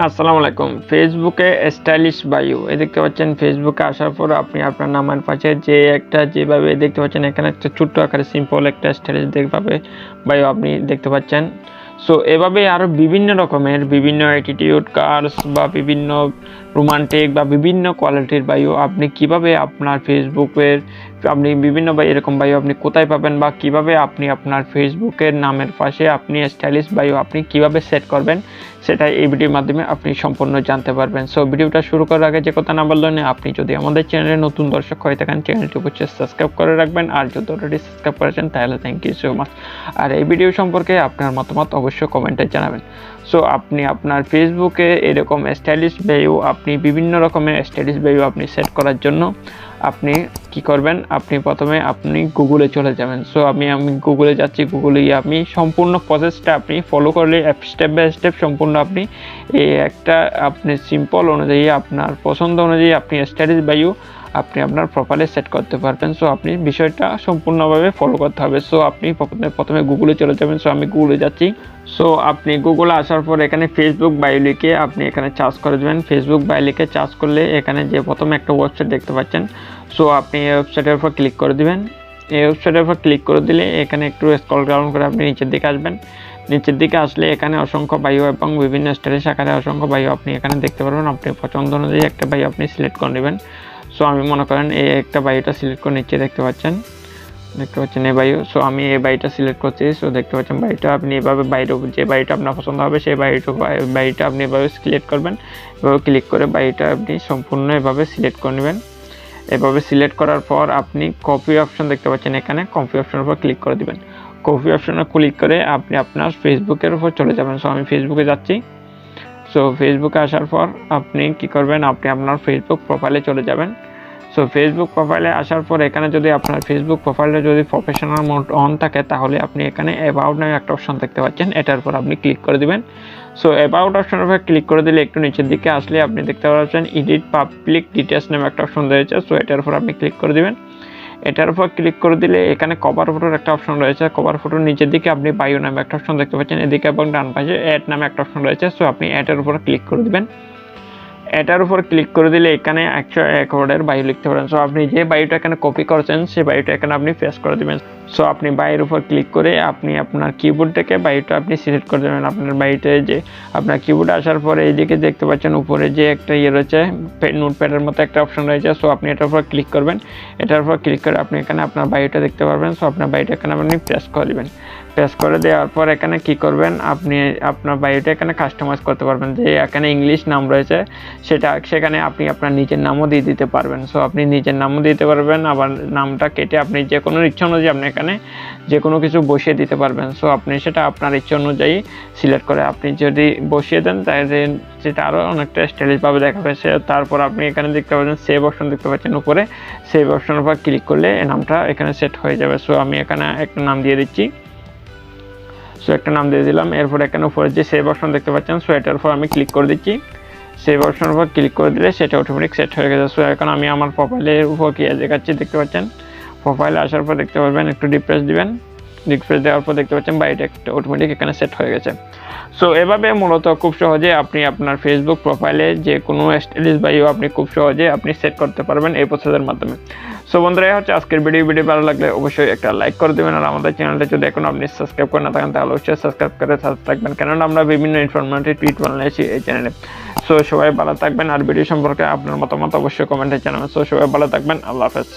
আসসালামু আলাইকুম। ফেসবুকে স্টাইলিশ বায়ো দেখতে পাচ্ছেন। ফেসবুকে আসার পর আপনি আপনার নামের পাশে যেভাবে দেখতে পাচ্ছেন, এখানে একটা ছোট্ট আকারে সিম্পল একটা স্টাইলিশ বায়ো আপনি দেখতে পাচ্ছেন। সো এভাবে আরও বিভিন্ন রকমের বিভিন্ন অ্যাটিটিউড কার্স বা বিভিন্ন রোমান্টিক বা বিভিন্ন কোয়ালিটির বায়ো আপনি কিভাবে আপনার ফেসবুকের আপনি বিভিন্ন এরকম বায়ো আপনি কোথায় পাবেন, বা কিভাবে আপনি আপনার ফেসবুকের নামের পাশে আপনি স্টাইলিশ বায়ো আপনি কিভাবে সেট করবেন, সেটা এই ভিডিওর মাধ্যমে আপনি সম্পূর্ণ জানতে পারবেন। সো ভিডিওটা শুরু করার আগে যে কথা না বললেন, আপনি যদি আমাদের চ্যানেলে নতুন দর্শক হয়ে থাকেন, চ্যানেলটি অবশ্যই সাবস্ক্রাইব করে রাখবেন, আর যদি অলরেডি সাবস্ক্রাইব করেছেন তাহলে থ্যাংক ইউ সো মাচ। আর এই ভিডিও সম্পর্কে আপনার মতামত অবশ্যই কমেন্টে জানাবেন। সো আপনি আপনার ফেসবুকে এরকম স্টাইলিশ বায়ো আপনি বিভিন্ন রকমের স্টাইলিশ বায়ো আপনি সেট করার জন্য আপনি কি করবেন, আপনি প্রথমে আপনি গুগলে চলে যাবেন। সো আমি গুগলে যাচ্ছি। গুগলে আমি সম্পূর্ণ প্রসেসটা আপনি ফলো করলে স্টেপ বাই স্টেপ সম্পূর্ণ আপনি এই একটা আপনি সিম্পল অনুযায়ী আপনার পছন্দ অনুযায়ী আপনি স্টাইলিশ বায়ো আপনি আপনার প্রোফাইলে সেট করতে পারবেন। সো আপনি বিষয়টা সম্পূর্ণভাবে ফলো করতে হবে। সো আপনি প্রথমে গুগলে চলে যাবেন। সো আমি গুগলে যাচ্ছি। সো আপনি গুগলে আসার পর এখানে ফেসবুক বায়ো লিখে আপনি এখানে সার্চ করে দেবেন। ফেসবুক বায়ো লিখে সার্চ করলে এখানে যে প্রথমে একটা ওয়েবসাইট দেখতে পাচ্ছেন। সো আপনি এই ওয়েবসাইটের উপর ক্লিক করে দিবেন। এই ওয়েবসাইটের উপর ক্লিক করে দিলে এখানে একটু স্ক্রল ডাউন করে আপনি নিচের দিকে আসবেন। নিচের দিকে আসলে এখানে অসংখ্য বায়ো এবং বিভিন্ন স্টাইলিশ আকারে অসংখ্য বায়ো আপনি এখানে দেখতে পারবেন। আপনি পছন্দ অনুযায়ী একটা বায়ো আপনি সিলেক্ট করে নেবেন। সো আমি মনে করেন এই একটা বায়োটা সিলেক্ট করে নিচে দেখতে পাচ্ছেন এই বায়ো। সো আমি এই বায়োটা সিলেক্ট করছি। সো দেখতে পাচ্ছেন বায়োটা আপনি এভাবে যে বায়োটা আপনার পছন্দ হবে সেই বায়োটা আপনি এভাবে সিলেক্ট করবেন। এভাবে ক্লিক করে বায়োটা আপনি সম্পূর্ণ এভাবে সিলেক্ট করে নেবেন। এভাবে সিলেক্ট করার পর আপনি কপি অপশন দেখতে পাচ্ছেন, এখানে কপি অপশনের উপর ক্লিক করে দিবেন। কপি অপশনে ক্লিক করে আপনি আপনার ফেসবুকের উপর চলে যাবেন। সো আমি ফেসবুকে যাচ্ছি। সো ফেসবুকে আসার পর আপনি কি করবেন, আপনি আপনার ফেসবুক প্রোফাইলে চলে যাবেন। সো ফেসবুক প্রোফাইলে আসার পর এখানে যদি আপনার ফেসবুক প্রোফাইলে যদি প্রফেশনাল মোড অন থাকে, তাহলে আপনি এখানে অ্যাবাউট নামে একটা অপশন দেখতে পাচ্ছেন, এটার উপর আপনি ক্লিক করে দিবেন। সো অ্যাবাউট অপশনের উপর ক্লিক করে দিলে একটু নিচের দিকে আসলে আপনি দেখতে পাচ্ছেন এডিট পাবলিক ডিটেলস নামে একটা অপশন রয়েছে। সো এটার উপর আপনি ক্লিক করে দিবেন। এটার উপর ক্লিক করে দিলে এখানে কভার ফটোর একটা অপশন রয়েছে। কভার ফটোর নিচের দিকে আপনি বায়ো নামে একটা অপশন দেখতে পাচ্ছেন, এদিকে এবং ডান পাশে অ্যাড নামে একটা অপশন রয়েছে। সো আপনি অ্যাডের উপর ক্লিক করে দিবেন। এটার উপর ক্লিক করে দিলে এখানে 101 ওয়ার্ডের বায়ো লিখতে পারেন। সো আপনি যে বায়োটা এখানে কপি করছেন সেই বায়োটা এখানে আপনি পেস্ট করে দিবেন। সো আপনি বায়োর উপর ক্লিক করে আপনি আপনার কিবোর্ড থেকে বায়োটা আপনি সিলেক্ট করে দেবেন। আপনার বায়োতে যে আপনার কিবোর্ডে আসার পরে এইদিকে দেখতে পাচ্ছেন উপরে যে একটা রয়েছে নোটপ্যাডের মতো একটা অপশন রয়েছে। সো আপনি এটার উপর ক্লিক করবেন। এটার উপর ক্লিক করে আপনি এখানে আপনার বায়োটা দেখতে পারবেন। সো আপনার বায়োটা এখানে আপনি পেস্ট করে দিবেন। পেস্ট করে দেওয়ার পর এখানে কি করবেন, আপনি আপনার বায়োটা এখানে কাস্টমাইজ করতে পারবেন। যে এখানে ইংলিশ নাম রয়েছে সেখানে আপনি আপনার নিজের নামও দিয়ে দিতে পারবেন। সো আপনি নিজের নামও দিতে পারবেন, আবার নামটা কেটে আপনি যে কোনো ইচ্ছা অনুযায়ী আপনি এখানে যে কোনো কিছু বসিয়ে দিতে পারবেন। সো আপনি সেটা আপনার ইচ্ছা অনুযায়ী সিলেক্ট করে আপনি যদি বসিয়ে দেন তাহলে সেটা আরও অনেকটা স্টাইলিশভাবে দেখাবে। তারপর আপনি এখানে দেখতে পাচ্ছেন সেভ অপশন দেখতে পাচ্ছেন উপরে, সেভ অপশনের উপর ক্লিক করলে এই নামটা এখানে সেট হয়ে যাবে। সো আমি এখানে একটা নাম দিয়ে দিচ্ছি। সো একটা নাম দিয়ে দিলাম। এরপর এখানে উপরে যে সেভ অপশন দেখতে পাচ্ছেন, সো এটার উপর আমি ক্লিক করে দিচ্ছি। সেভ অপশনের উপর ক্লিক করে দিলে সেটা অটোমেটিক সেট হয়ে গেছে। সো এখন আমি আমার প্রোফাইলের উপর কি দেখাচ্ছি দেখতে পাচ্ছেন। প্রোফাইলে আসার পর দেখতে পারবেন একটু রিফ্রেশ দিবেন। রিফ্রেশ দেওয়ার পর দেখতে পাচ্ছেন বায়োটা একটা অটোমেটিক এখানে সেট হয়ে গেছে। সো এভাবে মূলত খুব সহজে আপনি আপনার ফেসবুক প্রোফাইলে যে কোনো স্টাইলিশ বায়ো আপনি খুব সহজে আপনি সেট করতে পারবেন এই প্রসেসের মাধ্যমে। সো বন্ধুরা, হচ্ছে আজকের ভিডিও ভালো লাগলে অবশ্যই একটা লাইক করে দেবেন। আর আমাদের চ্যানেলটা যদি এখন আপনি সাবস্ক্রাইব করে না থাকেন তাহলে অবশ্যই সাবস্ক্রাইব করে সাথে থাকবেন, কেননা আমরা বিভিন্ন ইনফরমেটিভ টুইট বানাইছি এই চ্যানেলে। সো সবাই ভালো থাকবেন, আর ভিডিও সম্পর্কে আপনার মতামত অবশ্যই কমেন্টে জানাবেন। সো সবাই ভালো থাকবেন, আল্লাহ হাফেজ।